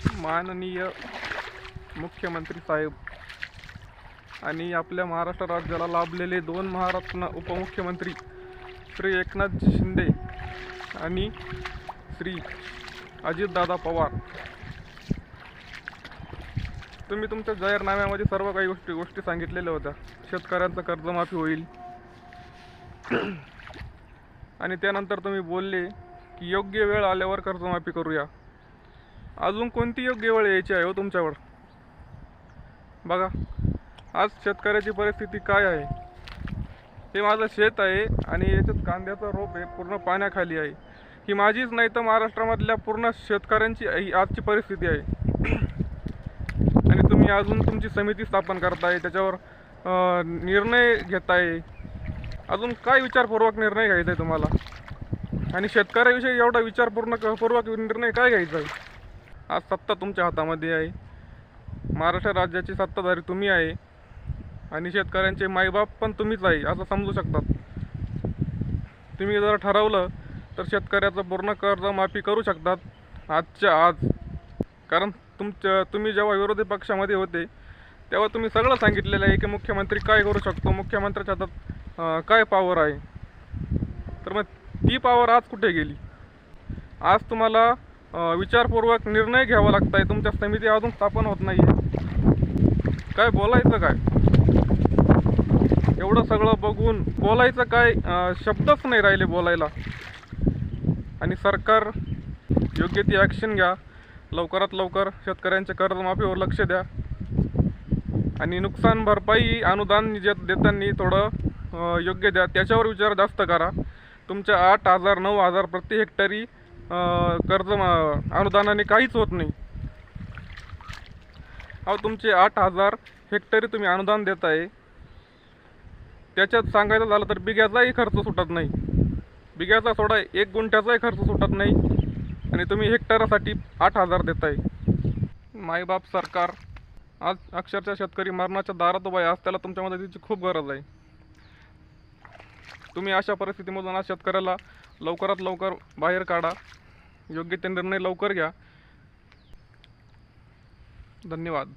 माननीय मुख्यमंत्री साहेब आणि आपल्या महाराष्ट्र राज्याला लाभलेले 2 महारत्न उपमुख्यमंत्री श्री एकनाथ शिंदे आणि श्री अजितदादा पवार, तुम्ही तुमच्या जाहीरनाम्यामध्ये सर्व काही गोष्टी सांगितलेल्या होत्या. शेतकऱ्यांचं कर्जमाफी होईल आणि त्यानंतर तुम्ही बोलले की योग्य वेळ आल्यावर कर्जमाफी करूया. अजून कोणती योग्य वेळ यायची आहे हो तुमच्यावर? बघा, आज शेतकऱ्याची परिस्थिती काय आहे. हे माझं शेत आहे आणि याच्यात कांद्याचा रोप आहे, पूर्ण पाण्याखाली आहे. ही माझीच नाही तर महाराष्ट्रामधल्या पूर्ण शेतकऱ्यांची आजची परिस्थिती आहे. आणि तुम्ही अजून तुमची समिती स्थापन करताय, त्याच्यावर निर्णय घेताय. अजून काय विचारपूर्वक निर्णय घ्यायचा आहे तुम्हाला? आणि शेतकऱ्याविषयी एवढा विचारपूर्वक निर्णय काय घ्यायचा आहे? आज सत्ता तुमच्या हातामध्ये आहे. महाराष्ट्र राज्याची सत्ताधारी तुम्ही आहे आणि शेतकऱ्यांचे मायबाप पण तुम्हीच आहे असं समजू शकतात. तुम्ही जर ठरवलं तर शेतकऱ्याचं पूर्ण कर्जमाफी करू शकतात आजच्या आज. कारण तुम्ही जेव्हा विरोधी पक्षामध्ये होते तेव्हा तुम्ही सगळं सांगितलेलं आहे की मुख्यमंत्री काय करू शकतो, मुख्यमंत्र्याच्या हातात काय पॉवर आहे. तर मग ती पॉवर आज कुठे गेली? आज तुम्हाला विचारपूर्वक निर्णय घ्यावा लागत आहे. तुमच्या समिती अजून स्थापन होत नाही आहे. काय बोलायचं काय? एवढं सगळं बघून बोलायचं काय? शब्दच नाही राहिले बोलायला. आणि सरकार योग्य ती ॲक्शन घ्या. लवकरात लवकर शेतकऱ्यांच्या कर्जमाफीवर लक्ष द्या आणि नुकसान भरपाई अनुदान देताना थोडं योग्य द्या. त्याच्यावर विचार जास्त करा. तुमच्या 8,000 9,000 प्रति हेक्टरी कर्ज अनुदानाने काहीच होत नाही. अहो, तुमचे 8,000 हेक्टरी तुम्ही अनुदान देत आहे, त्याच्यात सांगायचं झालं तर बिघ्याचाही खर्च सुटत नाही. बिघ्याचा सोडा 1 गुंठ्याचाही खर्च सुटत नाही आणि तुम्ही हेक्टरसाठी 8,000 देताय. मायबाप सरकार आज अक्षरशः शेतकरी मरणाच्या दारात उभा आहे. आज त्याला तुमच्या मदतीची खूप गरज आहे. तुम्ही अशा परिस्थितीमधून आज शेतकऱ्याला लवकरात लवकर बाहेर काढा. योग्य ते निर्णय लवकर घ्या. धन्यवाद.